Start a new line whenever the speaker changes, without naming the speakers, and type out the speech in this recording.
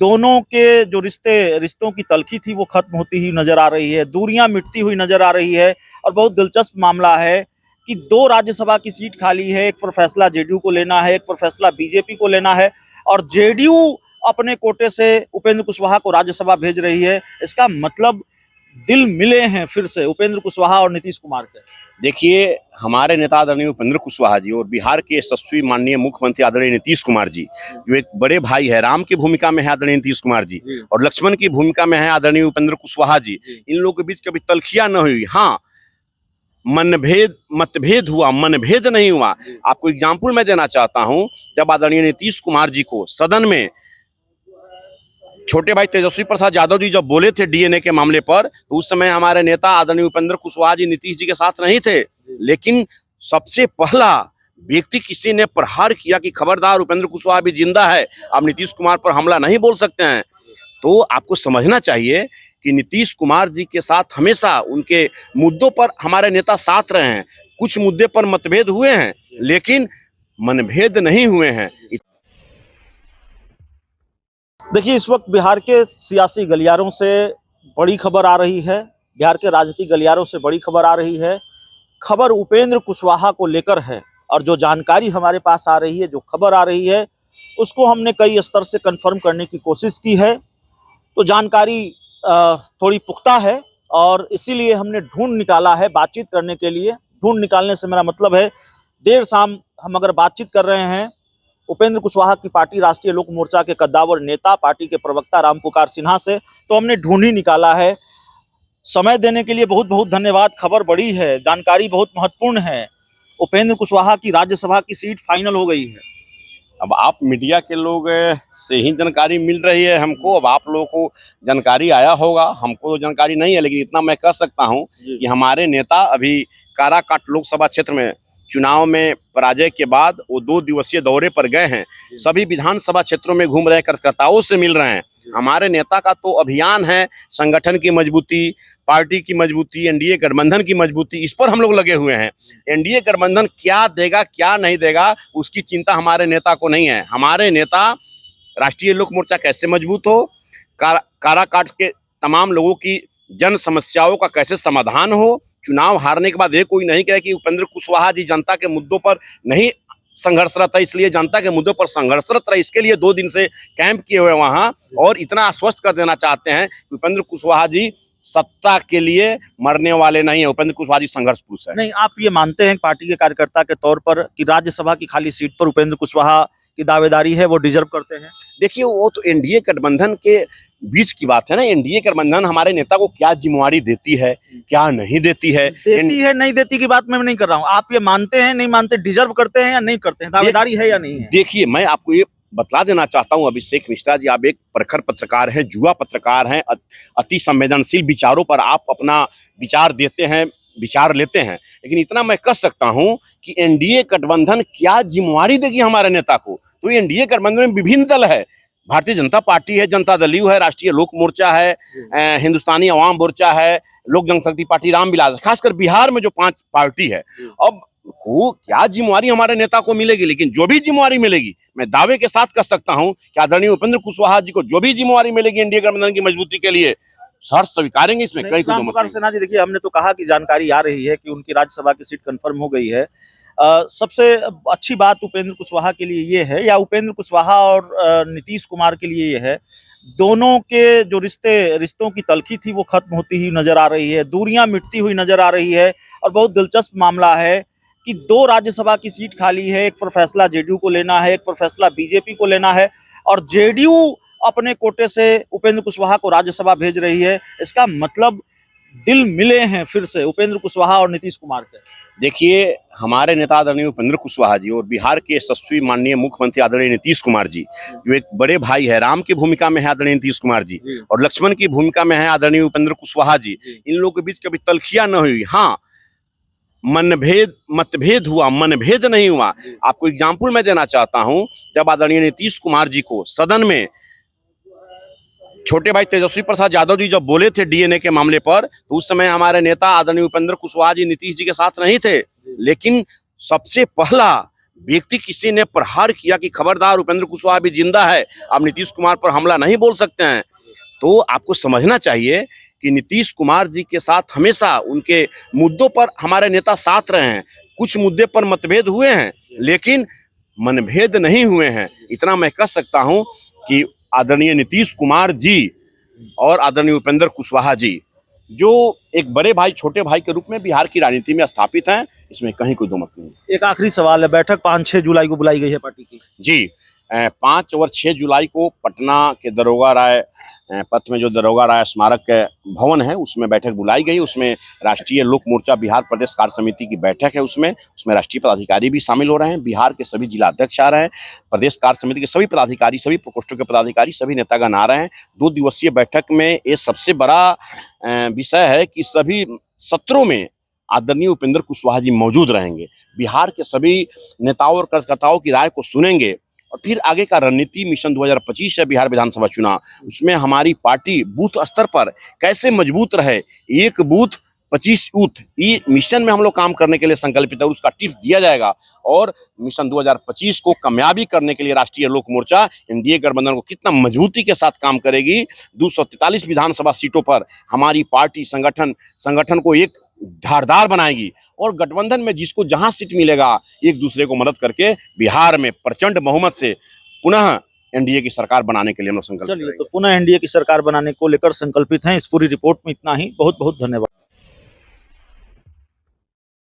दोनों के जो रिश्तों की तल्खी थी वो खत्म होती हुई नजर आ रही है, दूरियां मिटती हुई नजर आ रही है। और बहुत दिलचस्प मामला है कि दो राज्यसभा की सीट खाली है, एक पर फैसला जेडीयू को लेना है, एक पर फैसला बीजेपी को लेना है, और जेडीयू अपने कोटे से उपेंद्र कुशवाहा को राज्यसभा भेज रही है। इसका मतलब दिल मिले हैं फिर से उपेंद्र कुशवाहा और नीतीश कुमार के।
देखिए, हमारे नेता आदरणीय उपेंद्र कुशवाहा जी और बिहार के यशस्वी माननीय मुख्यमंत्री आदरणीय नीतीश कुमार जी, जो एक बड़े भाई है, राम की भूमिका में है आदरणीय नीतीश कुमार जी, और लक्ष्मण की भूमिका में है आदरणीय उपेंद्र कुशवाहा जी। इन लोगों के बीच कभी तलखियां न हुई। हाँ, मतभेद हुआ, मनभेद नहीं हुआ। आपको एग्जाम्पल मैं देना चाहता हूं, जब आदरणीय नीतीश कुमार जी को सदन में छोटे भाई तेजस्वी प्रसाद यादव जी जब बोले थे डीएनए के मामले पर, तो उस समय हमारे नेता आदरणीय उपेंद्र कुशवाहा जी नीतीश जी के साथ नहीं थे। लेकिन सबसे पहला व्यक्ति किसी ने प्रहार किया कि खबरदार, उपेंद्र कुशवाहा भी जिंदा है, आप नीतीश कुमार पर हमला नहीं बोल सकते हैं। तो आपको समझना चाहिए कि नीतीश कुमार जी के साथ हमेशा उनके मुद्दों पर हमारे नेता साथ रहे हैं। कुछ मुद्दे पर मतभेद हुए हैं, लेकिन मनभेद नहीं हुए हैं।
देखिए, इस वक्त बिहार के सियासी गलियारों से बड़ी खबर आ रही है, बिहार के राजनीतिक गलियारों से बड़ी खबर आ रही है। खबर उपेंद्र कुशवाहा को लेकर है, और जो जानकारी हमारे पास आ रही है, जो खबर आ रही है, उसको हमने कई स्तर से कंफर्म करने की कोशिश की है। तो जानकारी थोड़ी पुख्ता है, और इसीलिए हमने ढूंढ निकाला है बातचीत करने के लिए। ढूंढ निकालने से मेरा मतलब है, देर शाम हम अगर बातचीत कर रहे हैं उपेंद्र कुशवाहा की पार्टी राष्ट्रीय लोक मोर्चा के कद्दावर नेता, पार्टी के प्रवक्ता रामपुकार सिन्हा से, तो हमने ढूंढ ही निकाला है। समय देने के लिए बहुत बहुत धन्यवाद। खबर बड़ी है, जानकारी बहुत महत्वपूर्ण है। उपेंद्र कुशवाहा की राज्यसभा की सीट फाइनल हो गई है।
अब आप मीडिया के लोग से ही जानकारी मिल रही है हमको। अब आप लोगों को जानकारी आया होगा, हमको तो जानकारी नहीं है, लेकिन इतना मैं कह सकता हूं कि हमारे नेता अभी काराकाट लोकसभा क्षेत्र में चुनाव में पराजय के बाद वो 2 दिवसीय दौरे पर गए हैं। सभी विधानसभा क्षेत्रों में घूम रहे, कार्यकर्ताओं से मिल रहे हैं। हमारे नेता का तो अभियान है संगठन की मजबूती, पार्टी की मजबूती, एनडीए गठबंधन की मजबूती, इस पर हम लोग लगे हुए हैं। एनडीए गठबंधन क्या देगा क्या नहीं देगा, उसकी चिंता हमारे नेता को नहीं है। हमारे नेता राष्ट्रीय लोक मोर्चा कैसे मजबूत हो, काराकाट के तमाम लोगों की जन समस्याओं का कैसे समाधान हो। चुनाव हारने के बाद ये कोई नहीं कहे कि उपेंद्र कुशवाहा जी जनता के मुद्दों पर नहीं संघर्षरत है, इसलिए जनता के मुद्दों पर संघर्षरत रहे। इसके लिए 2 दिन से कैंप किए हुए वहां, और इतना आश्वस्त कर देना चाहते हैं कि उपेंद्र कुशवाहा जी सत्ता के लिए मरने वाले नहीं है। उपेंद्र कुशवाहा जी संघर्ष पुरुष है।
नहीं, आप ये मानते हैं पार्टी के कार्यकर्ता के तौर पर कि राज्यसभा की खाली सीट पर उपेंद्र कुशवाहा की दावेदारी है, वो डिजर्व करते हैं?
देखिए, वो तो एनडीए गठबंधन के बीच की बात है ना। एनडीए गठबंधन हमारे नेता को क्या जिम्मेवारी देती है, क्या नहीं देती है।
नहीं देती की बात मैं नहीं कर रहा हूँ। आप ये मानते हैं, नहीं मानते, डिजर्व करते हैं या नहीं करते हैं, दावेदारी है या नहीं है?
देखिए, मैं आपको ये बतला देना चाहता हूं, अभिषेक मिश्रा जी, आप एक प्रखर पत्रकार हैं, जुआ पत्रकार हैं। अति संवेदनशील विचारों पर आप अपना विचार देते हैं, विचार लेते हैं। लेकिन इतना मैं कह सकता हूं कि एनडीए गठबंधन क्या जिम्मेवारी देगी हमारे नेता को। तो एनडीए गठबंधन में विभिन्न दल है। भारतीय जनता पार्टी है, जनता दल यू है, राष्ट्रीय लोक मोर्चा है, हिंदुस्तानी अवाम मोर्चा है, लोक जनशक्ति पार्टी रामविलास, खासकर बिहार में जो 5 पार्टी है। अब को क्या जिम्मेवारी हमारे नेता को मिलेगी, लेकिन जो भी जिम्मेवारी मिलेगी, मैं दावे के साथ कह सकता हूं कि आदरणीय उपेंद्र कुशवाहा जी को जो भी जिम्मेवारी मिलेगी एनडीए गठबंधन की मजबूती के लिए, सर स्वीकारेंगे। इसमें कई
रामपुकार सिन्हा जी, देखिए, हमने तो कहा कि जानकारी आ रही है कि उनकी राज्यसभा की सीट कंफर्म हो गई है। सबसे अच्छी बात उपेंद्र कुशवाहा के लिए ये है, या उपेंद्र कुशवाहा और नीतीश कुमार के लिए ये है, दोनों के जो रिश्तों की तल्खी थी वो खत्म होती हुई नजर आ रही है, दूरियां मिटती हुई नजर आ रही है। और बहुत दिलचस्प मामला है कि 2 राज्यसभा की सीट खाली है, एक पर फैसला जेडीयू को लेना है, एक पर फैसला बीजेपी को लेना है, और जेडीयू अपने कोटे से उपेंद्र कुशवाहा को राज्यसभा भेज रही है। इसका मतलब दिल मिले हैं फिर से उपेंद्र कुशवाहा और नीतीश कुमार के।
देखिए, हमारे नेता आदरणीय उपेंद्र कुशवाहा जी और बिहार के यशस्वी माननीय मुख्यमंत्री आदरणीय नीतीश कुमार जी, जो एक बड़े भाई है, राम की भूमिका में है आदरणीय नीतीश कुमार जी, और लक्ष्मण की भूमिका में है आदरणीय उपेंद्र कुशवाहा जी। इन लोगों के बीच कभी तलखियां न हुई। हाँ, मतभेद हुआ, मनभेद नहीं हुआ। आपको एग्जाम्पल मैं देना चाहता हूं, जब आदरणीय नीतीश कुमार जी को सदन में छोटे भाई तेजस्वी प्रसाद यादव जी जब बोले थे डीएनए के मामले पर, तो उस समय हमारे नेता आदरणीय उपेंद्र कुशवाहा जी नीतीश जी के साथ नहीं थे। लेकिन सबसे पहला व्यक्ति किसी ने प्रहार किया कि खबरदार उपेंद्र कुशवाहा भी जिंदा है, अब नीतीश कुमार पर हमला नहीं बोल सकते हैं, तो आपको समझना चाहिए कि नीतीश कुमार जी के साथ हमेशा उनके मुद्दों पर हमारे नेता साथ रहे हैं। कुछ मुद्दे पर मतभेद हुए हैं लेकिन मनभेद नहीं हुए हैं। इतना मैं कह सकता हूं कि आदरणीय नीतीश कुमार जी और आदरणीय उपेंद्र कुशवाहा जी जो एक बड़े भाई छोटे भाई के रूप में बिहार की राजनीति में स्थापित हैं, इसमें कहीं कोई दो मत नहीं।
एक आखिरी सवाल है, बैठक 5-6 जुलाई को बुलाई गई है पार्टी की।
जी, 5 और 6 जुलाई को पटना के दरोगा राय पथ में जो दरोगा राय स्मारक भवन है उसमें बैठक बुलाई गई। उसमें राष्ट्रीय लोक मोर्चा बिहार प्रदेश कार्य समिति की बैठक है। उसमें राष्ट्रीय पदाधिकारी भी शामिल हो रहे हैं, बिहार के सभी जिला अध्यक्ष आ रहे हैं, प्रदेश कार्य समिति के सभी पदाधिकारी, सभी प्रकोष्ठों के पदाधिकारी, सभी नेतागण आ रहे हैं। 2 दिवसीय बैठक में ये सबसे बड़ा विषय है कि सभी सत्रों में आदरणीय उपेंद्र कुशवाहा जी मौजूद रहेंगे, बिहार के सभी नेताओं और कार्यकर्ताओं की राय को सुनेंगे और फिर आगे का रणनीति मिशन 2025 है बिहार विधानसभा चुनाव, उसमें हमारी पार्टी बूथ स्तर पर कैसे मजबूत रहे, एक बूथ 25 बूथ, ये मिशन में हम लोग काम करने के लिए संकल्पित है। उसका टिप्स दिया जाएगा और मिशन 2025 को कामयाबी करने के लिए राष्ट्रीय लोक मोर्चा एनडीए गठबंधन को कितना मजबूती के साथ काम करेगी। 243 विधानसभा सीटों पर हमारी पार्टी संगठन को एक धारदार बनाएगी और गठबंधन में जिसको जहां सीट मिलेगा एक दूसरे को मदद करके बिहार में प्रचंड बहुमत से पुनः एनडीए की सरकार बनाने के लिए हम लोग संकल्प
चलिए,
करेंगे।
तो पुनः एनडीए की सरकार बनाने को लेकर संकल्पित हैं। इस पूरी रिपोर्ट में इतना ही। बहुत बहुत धन्यवाद।